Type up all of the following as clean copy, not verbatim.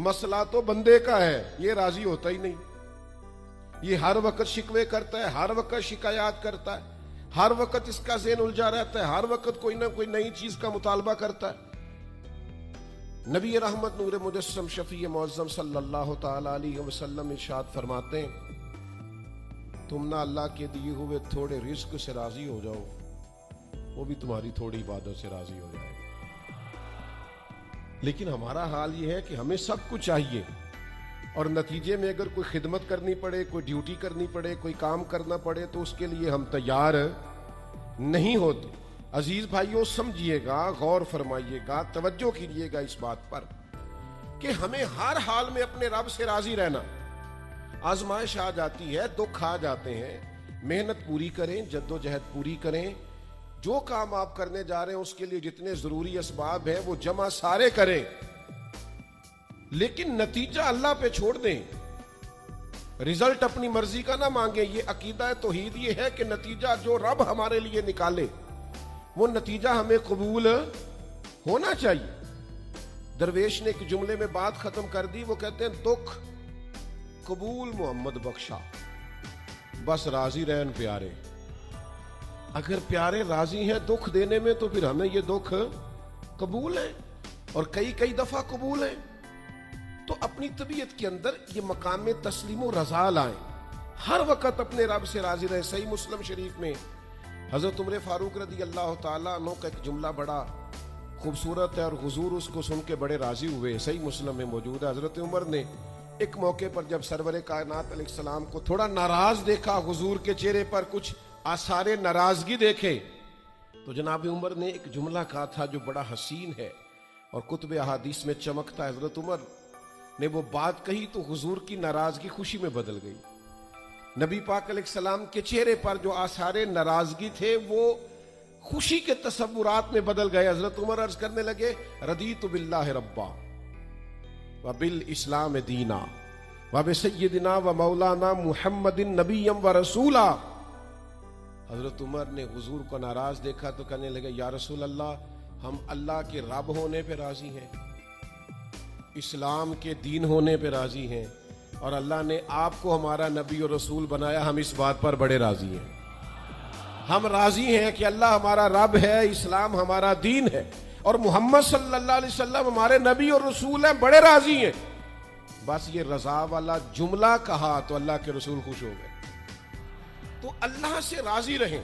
مسئلہ تو بندے کا ہے، یہ راضی ہوتا ہی نہیں۔ یہ ہر وقت شکوے کرتا ہے، ہر وقت شکایات کرتا ہے، ہر وقت اس کا ذہن الجھا رہتا ہے، ہر وقت کوئی نہ کوئی نئی چیز کا مطالبہ کرتا ہے۔ نبی رحمت نور مجسم شفیع معظم صلی اللہ تعالی علیہ وسلم ارشاد فرماتے ہیں، تم نہ اللہ کے دیے ہوئے تھوڑے رزق سے راضی ہو جاؤ، وہ بھی تمہاری تھوڑی عبادت سے راضی ہو جائے۔ لیکن ہمارا حال یہ ہے کہ ہمیں سب کچھ چاہیے، اور نتیجے میں اگر کوئی خدمت کرنی پڑے، کوئی ڈیوٹی کرنی پڑے، کوئی کام کرنا پڑے تو اس کے لیے ہم تیار نہیں ہوتے۔ عزیز بھائیوں، سمجھیے گا، غور فرمائیے گا، توجہ کیجیے گا اس بات پر کہ ہمیں ہر حال میں اپنے رب سے راضی رہنا۔ آزمائش آ جاتی ہے، دکھ آ جاتے ہیں، محنت پوری کریں، جد و جہد پوری کریں، جو کام آپ کرنے جا رہے ہیں اس کے لیے جتنے ضروری اسباب ہیں وہ جمع سارے کریں، لیکن نتیجہ اللہ پہ چھوڑ دیں، رزلٹ اپنی مرضی کا نہ مانگیں۔ یہ عقیدہ توحید یہ ہے کہ نتیجہ جو رب ہمارے لیے نکالے وہ نتیجہ ہمیں قبول ہونا چاہیے۔ درویش نے ایک جملے میں بات ختم کر دی، وہ کہتے ہیں دکھ قبول محمد بخشا، بس راضی رہن پیارے۔ اگر پیارے راضی ہیں دکھ دینے میں تو پھر ہمیں یہ دکھ قبول ہے، اور کئی دفعہ قبول ہے۔ تو اپنی طبیعت کے اندر یہ مقام تسلیم و رضا لائیں، ہر وقت اپنے رب سے راضی رہیں۔ صحیح مسلم شریف میں حضرت عمر فاروق رضی اللہ تعالیٰ عنہ کا ایک جملہ بڑا خوبصورت ہے، اور حضور اس کو سن کے بڑے راضی ہوئے، صحیح مسلم میں موجود ہے۔ حضرت عمر نے ایک موقع پر جب سرور کائنات علیہ السلام کو تھوڑا ناراض دیکھا، حضور کے چہرے پر کچھ آثار ناراضگی دیکھے، تو جناب عمر نے ایک جملہ کہا تھا جو بڑا حسین ہے اور کتب احادیث میں چمکتا ہے۔ حضرت عمر نے وہ بات کہی تو حضور کی ناراضگی خوشی میں بدل گئی۔ نبی پاک علیہ السلام کے چہرے پر جو آثار ناراضگی تھے وہ خوشی کے تصورات میں بدل گئے۔ حضرت عمر عرض کرنے لگے، رضیت باللہ ربا وبالاسلام دینا وبسیدنا ومولانا محمد نبیا ورسولا۔ حضرت عمر نے حضور کو ناراض دیکھا تو کہنے لگے، یا رسول اللہ، ہم اللہ کے رب ہونے پہ راضی ہیں، اسلام کے دین ہونے پہ راضی ہیں، اور اللہ نے آپ کو ہمارا نبی اور رسول بنایا، ہم اس بات پر بڑے راضی ہیں۔ ہم راضی ہیں کہ اللہ ہمارا رب ہے، اسلام ہمارا دین ہے، اور محمد صلی اللہ علیہ وسلم ہمارے نبی اور رسول ہیں، بڑے راضی ہیں۔ بس یہ رضا والا جملہ کہا تو اللہ کے رسول خوش ہو گئے۔ تو اللہ سے راضی رہیں،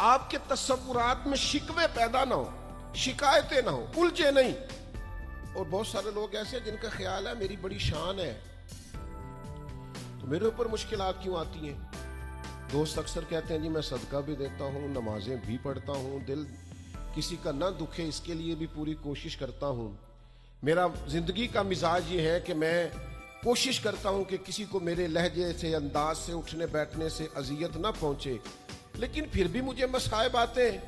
آپ کے تصورات میں شکوے پیدا نہ ہو، شکایتیں نہ ہو، الجھے نہیں۔ اور بہت سارے لوگ ایسے ہیں جن کا خیال ہے میری بڑی شان ہے تو میرے اوپر مشکلات کیوں آتی ہیں۔ دوست اکثر کہتے ہیں جی میں صدقہ بھی دیتا ہوں، نمازیں بھی پڑھتا ہوں، دل کسی کا نہ دکھے اس کے لیے بھی پوری کوشش کرتا ہوں، میرا زندگی کا مزاج یہ ہے کہ میں کوشش کرتا ہوں کہ کسی کو میرے لہجے سے، انداز سے، اٹھنے بیٹھنے سے اذیت نہ پہنچے، لیکن پھر بھی مجھے مصائب آتے ہیں۔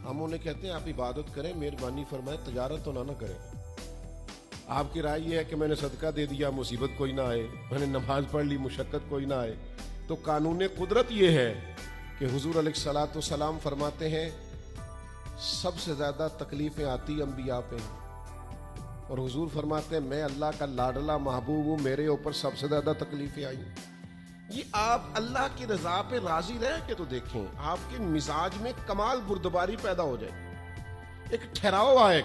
ہم انہیں کہتے ہیں آپ عبادت کریں، مہربانی فرمائیں، تجارت تو نہ کریں۔ آپ کی رائے یہ ہے کہ میں نے صدقہ دے دیا، مصیبت کوئی نہ آئے، میں نے نماز پڑھ لی، مشقت کوئی نہ آئے۔ تو قانون قدرت یہ ہے کہ حضور علیہ الصلوۃ والسلام فرماتے ہیں سب سے زیادہ تکلیفیں آتی انبیاء پہ، اور حضور فرماتے ہیں میں اللہ کا لاڈلا محبوب ہوں، میرے اوپر سب سے زیادہ تکلیفیں آئیں۔ یہ آپ اللہ کی رضا پہ راضی رہ کے تو دیکھیں، آپ کے مزاج میں کمال بردباری پیدا ہو جائے، ایک ٹھہراؤ آئے۔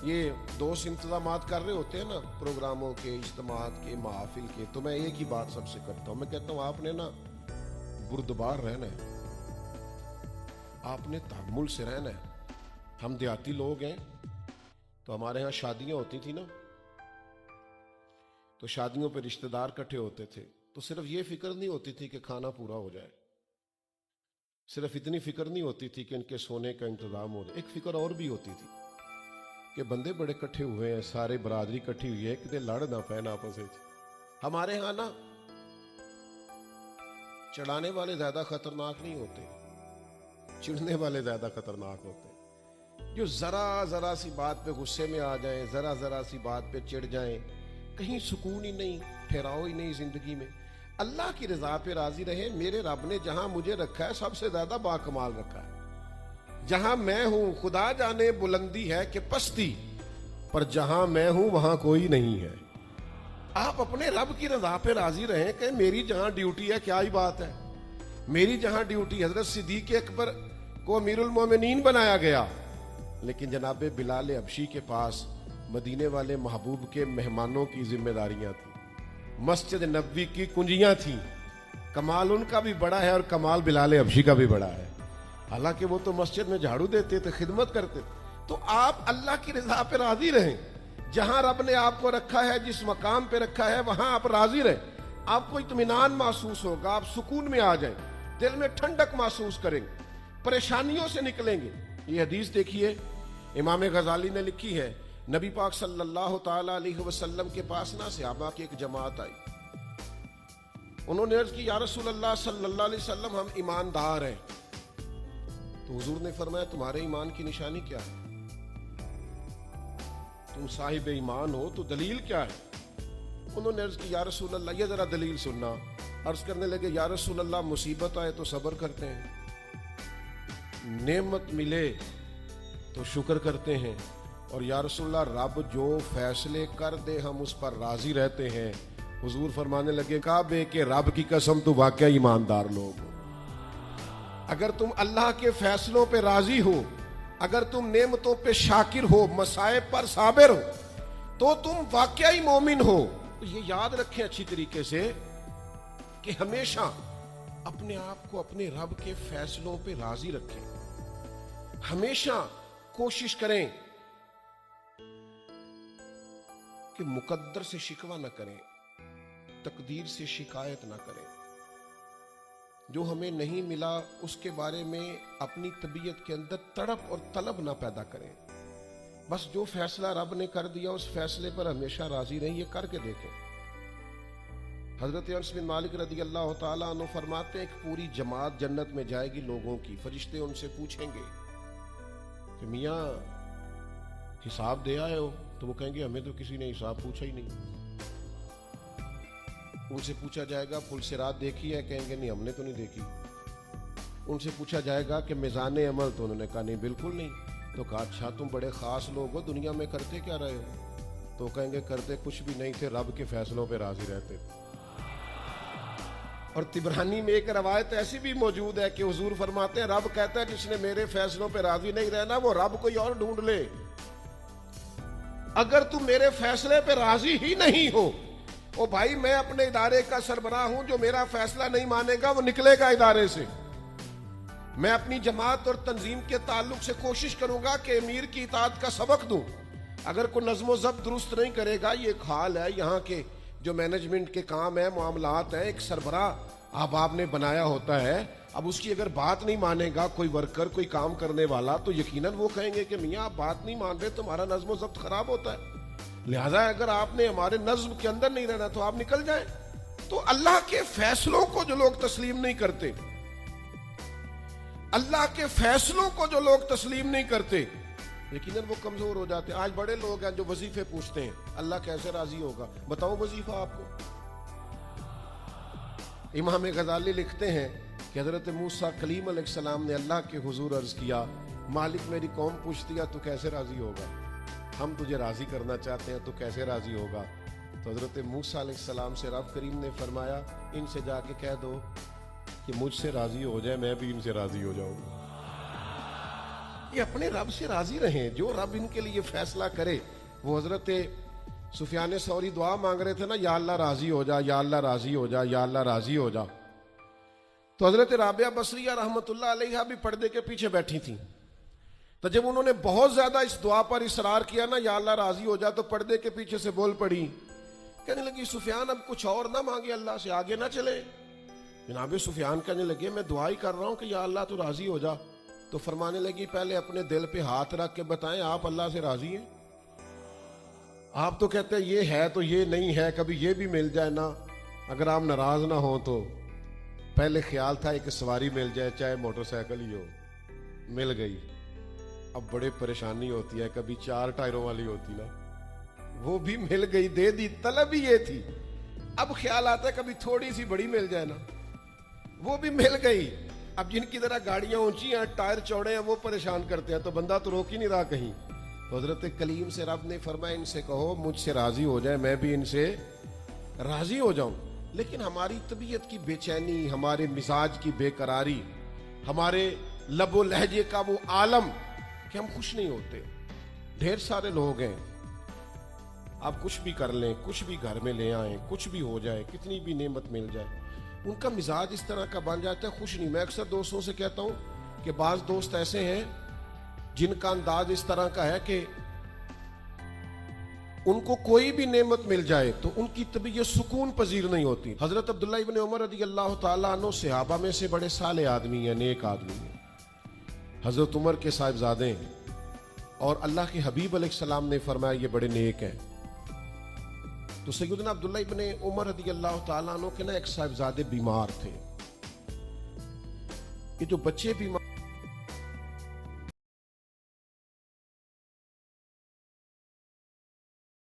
یہ دوست انتظامات کر رہے ہوتے ہیں نا، پروگراموں کے، اجتماعات کے، محافل کے، تو میں ایک ہی بات سب سے کرتا ہوں، میں کہتا ہوں آپ نے نا بردبار رہنا ہے، آپ نے تحمل سے رہنا ہے۔ ہم دیہاتی لوگ ہیں تو ہمارے ہاں شادیاں ہوتی تھی نا، تو شادیوں پہ رشتہ دار اکٹھے ہوتے تھے، تو صرف یہ فکر نہیں ہوتی تھی کہ کھانا پورا ہو جائے، صرف اتنی فکر نہیں ہوتی تھی کہ ان کے سونے کا انتظام ہو جائے، ایک فکر اور بھی ہوتی تھی کہ بندے بڑے کٹھے ہوئے ہیں، سارے برادری کٹھی ہوئی ہے، کتے لڑ نہ پہن آپس میں۔ ہمارے ہاں نا چڑھانے والے زیادہ خطرناک نہیں ہوتے، چڑھنے والے زیادہ خطرناک ہوتے ہیں، جو ذرا سی بات پہ غصے میں آ جائیں، ذرا سی بات پہ چڑھ جائیں، کہیں سکون ہی نہیں، ٹھہراؤ ہی نہیں زندگی میں۔ اللہ کی رضا پہ راضی رہیں. میرے رب نے جہاں مجھے رکھا ہے سب سے زیادہ باکمال رکھا ہے. جہاں میں ہوں خدا جانے بلندی ہے کہ پستی, پر جہاں میں ہوں وہاں کوئی نہیں ہے. آپ اپنے رب کی رضا پہ راضی رہیں کہ میری جہاں ڈیوٹی ہے کیا ہی بات ہے. میری جہاں ڈیوٹی, حضرت صدیق اکبر کو امیر المومنین بنایا گیا, لیکن جناب بلال حبشی کے پاس مدینے والے محبوب کے مہمانوں کی ذمہ داریاں تھیں, مسجد نبوی کی کنجیاں تھیں. کمال ان کا بھی بڑا ہے اور کمال بلال حبشی کا بھی بڑا ہے. حالانکہ وہ تو مسجد میں جھاڑو دیتے تھے, خدمت کرتے تھے. تو آپ اللہ کی رضا پہ راضی رہیں. جہاں رب نے آپ کو رکھا ہے, جس مقام پہ رکھا ہے, وہاں آپ راضی رہیں. آپ کو اطمینان محسوس ہوگا, آپ سکون میں آ جائیں, دل میں ٹھنڈک محسوس کریں گے, پریشانیوں سے نکلیں گے. یہ حدیث دیکھیے امام غزالی نے لکھی ہے. نبی پاک صلی اللہ تعالی علیہ وسلم کے پاس نا صحابہ کی ایک جماعت آئی. انہوں نے عرض کی یا رسول اللہ صلی اللہ علیہ وسلم ہم ایماندار ہیں. تو حضور نے فرمایا تمہارے ایمان کی نشانی کیا ہے؟ تم صاحب ایمان ہو تو دلیل کیا ہے؟ انہوں نے عرض کی یا رسول اللہ, یہ ذرا دلیل سننا. عرض کرنے لگے یا رسول اللہ مصیبت آئے تو صبر کرتے ہیں, نعمت ملے تو شکر کرتے ہیں, اور یا رسول اللہ رب جو فیصلے کر دے ہم اس پر راضی رہتے ہیں. حضور فرمانے لگے کعبے کے رب کی قسم تو واقعی ایماندار لوگ ہو. اگر تم اللہ کے فیصلوں پہ راضی ہو, اگر تم نعمتوں پہ شاکر ہو, مصائب پر صابر ہو, تو تم واقعی مومن ہو. تو یہ یاد رکھیں اچھی طریقے سے کہ ہمیشہ اپنے آپ کو اپنے رب کے فیصلوں پہ راضی رکھیں. ہمیشہ کوشش کریں کہ مقدر سے شکوہ نہ کریں, تقدیر سے شکایت نہ کریں. جو ہمیں نہیں ملا اس کے بارے میں اپنی طبیعت کے اندر تڑپ اور طلب نہ پیدا کریں. بس جو فیصلہ رب نے کر دیا اس فیصلے پر ہمیشہ راضی رہیں. یہ کر کے دیکھیں. حضرت انس بن مالک رضی اللہ تعالیٰ عنہ فرماتے ہیں ایک پوری جماعت جنت میں جائے گی لوگوں کی. فرشتے ان سے پوچھیں گے کہ میاں حساب دے آئے ہو؟ تو وہ کہیں گے ہمیں تو کسی نے حساب پوچھا ہی نہیں. ان سے پوچھا جائے گا پل صراط دیکھی ہے؟ کہیں گے نہیں ہم نے تو نہیں دیکھی. ان سے پوچھا جائے گا کہ میزان عمل؟ تو انہوں نے کہا نہیں بالکل نہیں. تو کہا اچھا تم بڑے خاص لوگ ہو, دنیا میں کرتے کیا رہے ہو؟ تو کہیں گے کرتے کچھ بھی نہیں تھے, رب کے فیصلوں پہ راضی رہتے تھے. اور طبرانی میں ایک روایت ایسی بھی موجود ہے کہ حضور فرماتے ہیں رب کہتا ہے جس نے میرے فیصلوں پہ راضی نہیں رہنا وہ رب کوئی اور ڈھونڈ لے. اگر تم میرے فیصلے پہ راضی ہی نہیں ہو, او بھائی میں اپنے ادارے کا سربراہ ہوں, جو میرا فیصلہ نہیں مانے گا وہ نکلے گا ادارے سے. میں اپنی جماعت اور تنظیم کے تعلق سے کوشش کروں گا کہ امیر کی اطاعت کا سبق دوں. اگر کوئی نظم و ضبط درست نہیں کرے گا, یہ ایک حال ہے یہاں کے جو مینجمنٹ کے کام ہے, معاملات ہیں, ایک سربراہ آپ نے بنایا ہوتا ہے. اب اس کی اگر بات نہیں مانے گا کوئی ورکر, کوئی کام کرنے والا, تو یقیناً وہ کہیں گے کہ میاں آپ بات نہیں مان رہے, تمہارا نظم و ضبط خراب ہوتا ہے. لہذا اگر آپ نے ہمارے نظم کے اندر نہیں رہنا تو آپ نکل جائیں. تو اللہ کے فیصلوں کو جو لوگ تسلیم نہیں کرتے, اللہ کے فیصلوں کو جو لوگ تسلیم نہیں کرتے, یقیناً وہ کمزور ہو جاتے ہیں. آج بڑے لوگ ہیں جو وظیفے پوچھتے ہیں اللہ کیسے راضی ہوگا, بتاؤ وظیفہ آپ کو. امام غزالی لکھتے ہیں کہ حضرت موسیٰ کلیم علیہ السلام نے اللہ کے حضور عرض کیا مالک میری قوم پوچھتی ہے تو کیسے راضی ہوگا, ہم تجھے راضی کرنا چاہتے ہیں تو کیسے راضی ہوگا. تو حضرت موسیٰ علیہ السلام سے رب کریم نے فرمایا ان سے جا کے کہہ دو کہ مجھ سے راضی ہو جائے, میں بھی ان سے راضی ہو جاؤں. یہ اپنے رب سے راضی رہیں, جو رب ان کے لیے فیصلہ کرے. وہ حضرت سفیان ثوری دعا مانگ رہے تھے نا, یا اللہ راضی ہو جا, یا اللہ راضی ہو جا, یا اللہ راضی ہو جا. تو حضرت رابعہ بصریہ رحمۃ اللہ علیہا بھی پردے کے پیچھے بیٹھی تھیں. تو جب انہوں نے بہت زیادہ اس دعا پر اصرار کیا نا, یا اللہ راضی ہو جا, تو پردے کے پیچھے سے بول پڑی, کہنے لگی سفیان اب کچھ اور نہ مانگے, اللہ سے آگے نہ چلے. جناب سفیان کہنے لگے میں دعا ہی کر رہا ہوں کہ یا اللہ تو راضی ہو جا. تو فرمانے لگی پہلے اپنے دل پہ ہاتھ رکھ کے بتائیں آپ اللہ سے راضی ہیں؟ آپ تو کہتے ہیں یہ ہے تو یہ نہیں ہے, کبھی یہ بھی مل جائے نا. اگر آپ ناراض نہ ہوں تو پہلے خیال تھا ایک سواری مل جائے, چاہے موٹر سائیکل ہی ہو, مل گئی. اب بڑے پریشانی ہوتی ہے, کبھی 4 ٹائروں والی ہوتی نا, وہ بھی مل گئی, دے دی. طلب ہی یہ تھی اب خیال آتا ہے کبھی تھوڑی سی بڑی مل جائے نا، وہ بھی مل گئی. اب جن کی ذرا گاڑیاں اونچی ہیں، ٹائر چوڑے ہیں، وہ پریشان کرتے ہیں، تو بندہ تو روک ہی نہیں رہا کہیں. تو حضرت کلیم سے رب نے فرمایا ان سے کہو مجھ سے راضی ہو جائے، میں بھی ان سے راضی ہو جاؤں. لیکن ہماری طبیعت کی بے چینی، ہمارے مزاج کی بے قراری، ہمارے لب و لہجے کا وہ عالم کہ ہم خوش نہیں ہوتے. ڈھیر سارے لوگ ہیں، آپ کچھ بھی کر لیں، کچھ بھی گھر میں لے آئیں، کچھ بھی ہو جائے، کتنی بھی نعمت مل جائے، ان کا مزاج اس طرح کا بن جاتا ہے، خوش نہیں. میں اکثر دوستوں سے کہتا ہوں کہ بعض دوست ایسے ہیں جن کا انداز اس طرح کا ہے کہ ان کو کوئی بھی نعمت مل جائے تو ان کی طبیعت سکون پذیر نہیں ہوتی. حضرت عبداللہ ابن عمر رضی اللہ تعالیٰ عنہ صحابہ میں سے بڑے صالح آدمی ہیں، نیک آدمی ہیں، حضرت عمر کے صاحبزادے ہیں، اور اللہ کے حبیب علیہ السلام نے فرمایا یہ بڑے نیک ہیں. تو سیدنا عبداللہ ابن عمر رضی اللہ تعالیٰ عنہ کے نا ایک صاحبزادے بیمار تھے. یہ جو بچے بیمار